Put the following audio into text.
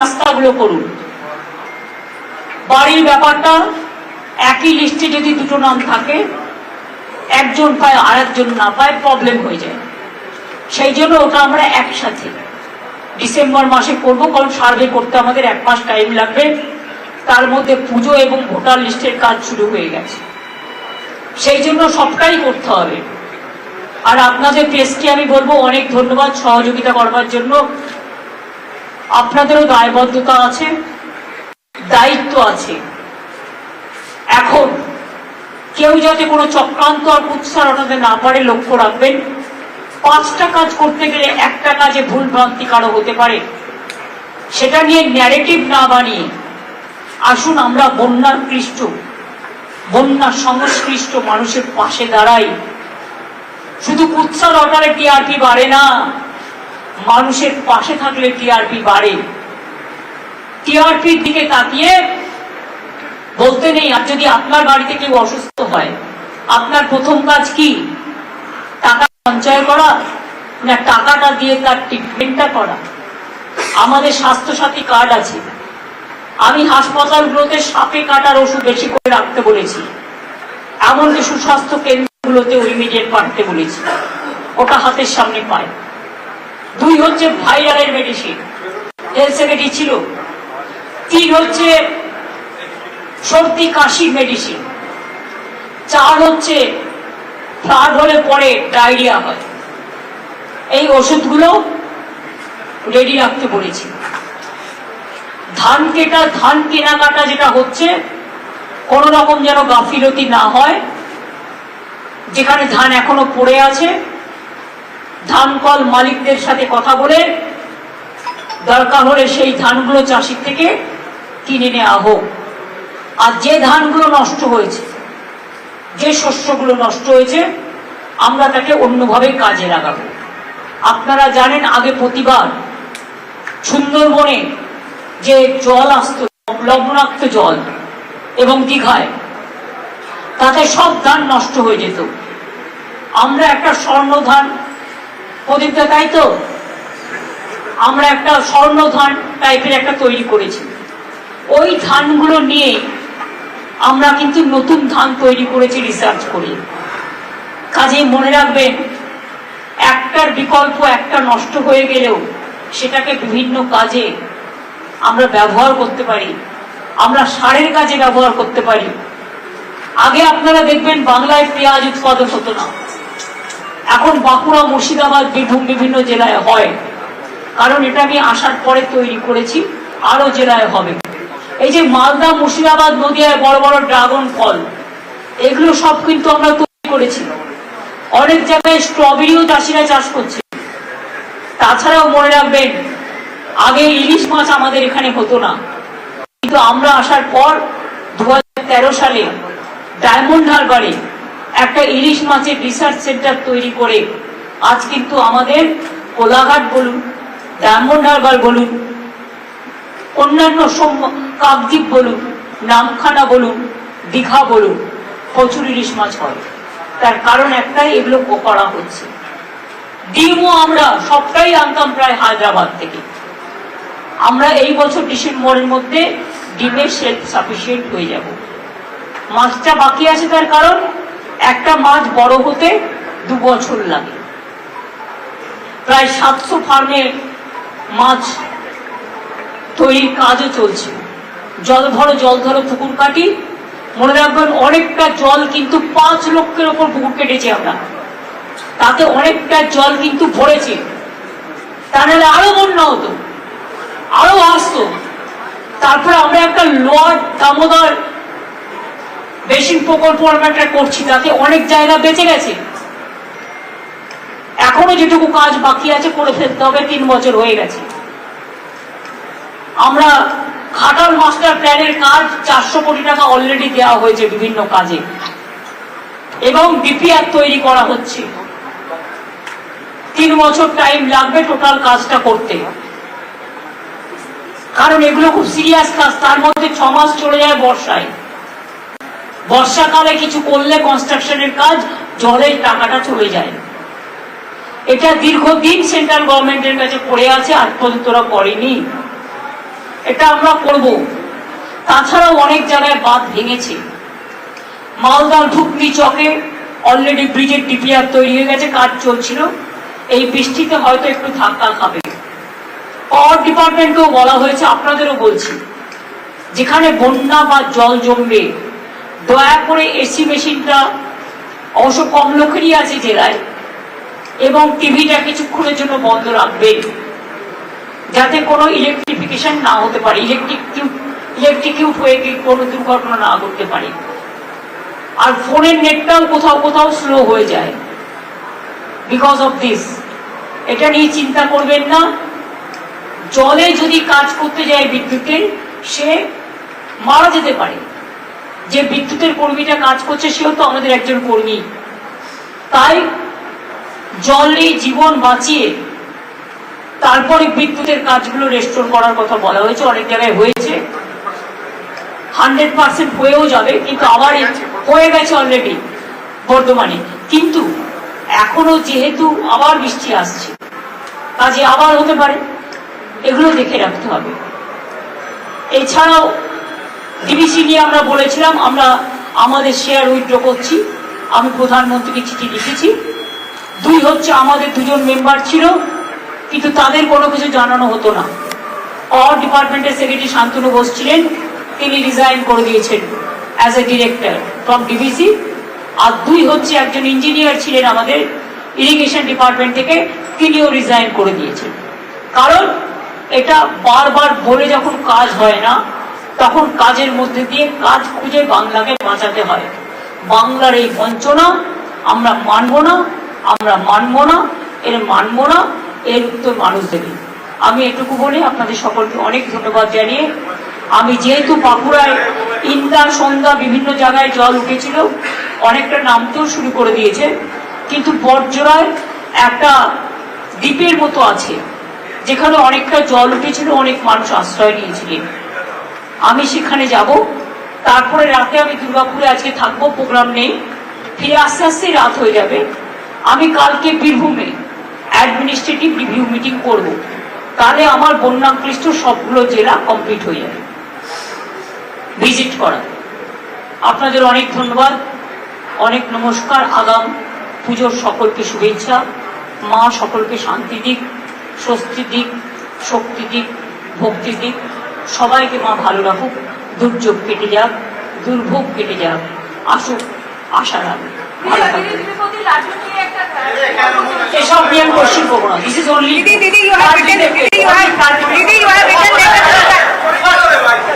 রাস্তাগুলো করুন। বাড়ির ব্যাপারটা একই লিস্টে যদি দুটো নাম থাকে, একজন পায় আর একজন না পায়, প্রবলেম হয়ে যায়। সেই জন্য ওটা আমরা একসাথে ডিসেম্বর মাসে করবো, কারণ সার্ভে করতে আমাদের 1 মাস টাইম লাগবে। তার মধ্যে পুজো এবং ভোটার লিস্টের কাজ শুরু হয়ে গেছে, সেই জন্য সবটাই করতে হবে। আর আপনাদের প্রেসকে আমি বলবো অনেক ধন্যবাদ সহযোগিতা করবার জন্য। আপনাদেরও দায়বদ্ধতা আছে, দায়িত্ব আছে। এখন কেউ যাতে কোনো চক্রান্ত আর কুৎসারণাতে না পারে লক্ষ্য রাখবেন। 5টা কাজ করতে গেলে একটা কাজে ভুল ভ্রান্তি কারো হতে পারে, সেটা নিয়ে ন্যারেটিভ না বানিয়ে আসুন আমরা বন্যার ক্লিষ্ট, বন্যার সংশ্লিষ্ট মানুষের পাশে দাঁড়াই। শুধু কুৎসার অর্ডারে টিআরপি বাড়ে না, মানুষের পাশে থাকলে টিআরপি বাড়ে। টিআরপির দিকে তাকিয়ে বলতে নেই। আর যদি আপনার বাড়িতে কেউ অসুস্থ হয়, আপনার প্রথম কাজ কি? টাকা সঞ্চয় করা না টাকাটা দিয়ে তার ট্রিটমেন্টটা করা? আমাদের স্বাস্থ্যসাথী কার্ড আছে, আমি হাসপাতালগুলোতে সাপে কাটার ওষুধ বেশি করে রাখতে বলেছি, এমনকি সুস্বাস্থ্য কেন্দ্রগুলোতেও ইমিডিয়েট পাঠাতে বলেছি, ওটা হাতের সামনে পায়। 2 হচ্ছে ভাইরালের মেডিসিন, এলসেমেডি ছিল। 3 হচ্ছে সর্দি কাশির মেডিসিন। 4 হচ্ছে ফ্লাড হলে পরে ডায়রিয়া হয়, এই ওষুধগুলো রেডি রাখতে বলেছি। ধান কেনাকাটা যেটা হচ্ছে, কোন রকম যেন গাফিলতি না হয়। যেখানে ধান এখনো পড়ে আছে, ধান কল মালিকদের সাথে কথা বলে দরকার হলে সেই ধানগুলো চাষির থেকে কিনে নেওয়া হোক। আর যে ধানগুলো নষ্ট হয়েছে, যে শস্যগুলো নষ্ট হয়েছে, আমরা তাকে অন্যভাবে কাজে লাগাবো। আপনারা জানেন আগে প্রতিবার সুন্দরবনে যে জল আসতো, লবণাক্ত জল, এবং দীঘায়, তাতে সব ধান নষ্ট হয়ে যেত। আমরা একটা স্বর্ণ ধান, প্রদীপটা তাই তো, আমরা একটা স্বর্ণ ধান টাইপের একটা তৈরি করেছি। ওই ধানগুলো নিয়ে আমরা কিন্তু নতুন ধান তৈরি করেছি রিসার্চ করে। কাজেই মনে রাখবেন, একটার বিকল্প একটা নষ্ট হয়ে গেলেও সেটাকে বিভিন্ন কাজে আমরা ব্যবহার করতে পারি, আমরা সারের কাজে ব্যবহার করতে পারি। আগে আপনারা দেখবেন বাংলায় পেঁয়াজ উৎপাদন হতো না, এখন বাঁকুড়া, মুর্শিদাবাদ, বীরভূম বিভিন্ন জেলায় হয়। কারণ এটা আমি আসার পরে তৈরি করেছি, আরো জেলায় হবে। এই যে মালদা, মুর্শিদাবাদ, নদিয়ায় বড় বড় ড্রাগন ফল, এগুলো সব কিন্তু আমরা তৈরি করেছি। অনেক জায়গায় স্ট্রবেরিও চাষিরা চাষ করছে। তাছাড়াও মনে রাখবেন, আগে ইলিশ মাছ আমাদের এখানে হতো না, কিন্তু আমরা আসার পর 2013 সালে ডায়মন্ড হারবারে একটা ইলিশ মাছের রিসার্চ সেন্টার তৈরি করে আজ কিন্তু আমাদের কোলাঘাট বলুন, ডায়মন্ড হারবার বলুন, অন্যান্য কাকদ্বীপ বলুন, নামখানা বলুন, দীঘা বলুন, প্রচুর ইলিশ মাছ হয়। তার কারণ একটাই, এগুলো করা হচ্ছে। ডিমও আমরা সবটাই আনতাম প্রায় হায়দ্রাবাদ থেকে। আমরা এই বছর ডিসেম্বরের মধ্যে ডিমের সেলফ সাফিসিয়েন্ট হয়ে যাব। মাছটা বাকি আছে, তার কারণ একটা মাছ বড় হতে 2 বছর লাগে। প্রায় 700 ফার্মে মাছ তৈরির কাজও চলছে। জল ধরো পুকুর কাটি, মনে রাখবেন অনেকটা জল কিন্তু 5 লক্ষের ওপর পুকুর কেটেছি আমরা, তাতে অনেকটা জল কিন্তু ভরেছে। তা নাহলে আরো বন্যা হতো, আরো আসতো। তারপরে আমরা একটা লোয়ার দামোদর বেসিন প্রকল্প আমরা একটা করছি, তাতে অনেক জায়গা বেঁচে গেছে। এখনো যেটুকু কাজ বাকি আছে করে ফেলতে হবে, 3 বছর হয়ে গেছে। আমরা ঘাটাল মাস্টার প্ল্যানের কাজ 400 কোটি টাকা অলরেডি দেওয়া হয়েছে বিভিন্ন কাজে, এবং ডিপিআর তৈরি করা হচ্ছে। 3 বছর টাইম লাগবে টোটাল কাজটা করতে, কারণ এগুলো খুব সিরিয়াস কাজ। তার মধ্যে 6 মাস চলে যায় বর্ষায়। বর্ষাকালে কিছু করলে কনস্ট্রাকশনের কাজ, জলের টাকাটা চলে যায়। এটা দীর্ঘদিন সেন্ট্রাল গভর্নমেন্টের কাছে পড়ে আছে, আজ পর্যন্ত ওরা করেনি। এটা আমরা করব। তাছাড়াও অনেক জায়গায় বাঁধ ভেঙেছে। মালদার ধুকনি চকে অলরেডি ব্রিজের ডিপিআর তৈরি হয়ে গেছে, কাজ চলছিল। এই বৃষ্টিতে হয়তো একটু ধাক্কা খাবে। পাওয়ার ডিপার্টমেন্টকেও বলা হয়েছে, আপনাদেরও বলছি, যেখানে বন্যা বা জল জমবে দয়া করে এসি মেশিনটা, অবশ্য কম লোকেরই আছে জেলায়, এবং টিভিটা কিছুক্ষণের জন্য বন্ধ রাখবেন, যাতে কোনো ইলেকট্রিফিকেশন না হতে পারে, ইলেকট্রিকিউট হয়ে কোনো দুর্ঘটনা না ঘটতে পারে। আর ফোনের নেটটাও কোথাও কোথাও স্লো হয়ে যায় বিকজ অফ দিস। এটা নিয়ে চিন্তা করবেন না। জলে যদি কাজ করতে যায় বিদ্যুতের, সে মারা যেতে পারে। যে বিদ্যুতের কর্মীটা কাজ করছে সেও তো আমাদের একজন কর্মী। তাই জলে জীবন বাঁচিয়ে তারপরে বিদ্যুতের কাজগুলো রেস্টোর করার কথা বলা হয়েছে। অনেক জায়গায় হয়েছে, 100% হয়েও যাবে, কিন্তু আবার হয়ে গেছে অলরেডি বর্ধমানে। কিন্তু এখনো যেহেতু আবার বৃষ্টি আসছে, কাজে আবার হতে পারে, এগুলো দেখে রাখতে হবে। এছাড়াও ডিবিসি নিয়ে আমরা বলেছিলাম আমরা আমাদের শেয়ার উইথড্র করছি। আমি প্রধানমন্ত্রীকে চিঠি লিখেছি। 2 হচ্ছে আমাদের 2জন মেম্বার ছিল, কিন্তু তাদের কোনো কিছু জানানো হতো না। পাওয়ার ডিপার্টমেন্টের সেক্রেটারি শান্তনু ঘোষ ছিলেন, তিনি রিজাইন করে দিয়েছেন as a director from DBC. আর 2 হচ্ছে একজন ইঞ্জিনিয়ার ছিলেন আমাদের ইরিগেশন ডিপার্টমেন্ট থেকে, তিনিও রিজাইন করে দিয়েছেন। কারণ এটা বারবার বলে যখন কাজ হয় না, তখন কাজের মধ্যে দিয়ে কাজ খুঁজে বাংলাকে বাঁচাতে হয়। বাংলার এই বঞ্চনা আমরা মানব না, আমরা মানব না, এর মানব না, এর উত্তর মানুষ দেবে। আমি এটুকু বলে আপনাদের সকলকে অনেক ধন্যবাদ জানিয়ে, আমি যেহেতু বাঁকুড়ায় ইন্দা সন্ধ্যা বিভিন্ন জায়গায় জল উঠেছিল, অনেকটা নামতেও শুরু করে দিয়েছে, কিন্তু বড়জোড়ায় একটা দ্বীপের মতো আছে যেখানে অনেকটা জল উঠেছিল, অনেক মানুষ আশ্রয় নিয়েছিলেন। আমি সেখানে যাব। তারপরে রাতে আমি দুর্গাপুরে আজকে থাকবো, প্রোগ্রাম নেই, ফিরে আস্তে আস্তে রাত হয়ে যাবে। আমি কালকে বীরভূমে অ্যাডমিনিস্ট্রেটিভ রিভিউ মিটিং করব। তাহলে আমার বন্যাক্লিষ্ট সবগুলো জেলা কমপ্লিট হয়ে যাবে ভিজিট করা। আপনাদের অনেক ধন্যবাদ, অনেক নমস্কার। আগাম পুজোর সকলকে শুভেচ্ছা। মা সকলকে শান্তি দিক, স্বস্তি দিক, শক্তি দিক, ভক্তি দিক। সবাইকে মা ভালো রাখুক, দুর্যোগ কেটে যাক, দুর্ভোগ কেটে যাক, আসুক আশা রাখুক। ভালো থাকুক। এসব নিয়ে আমি কোশ্চেন করবো না। This is only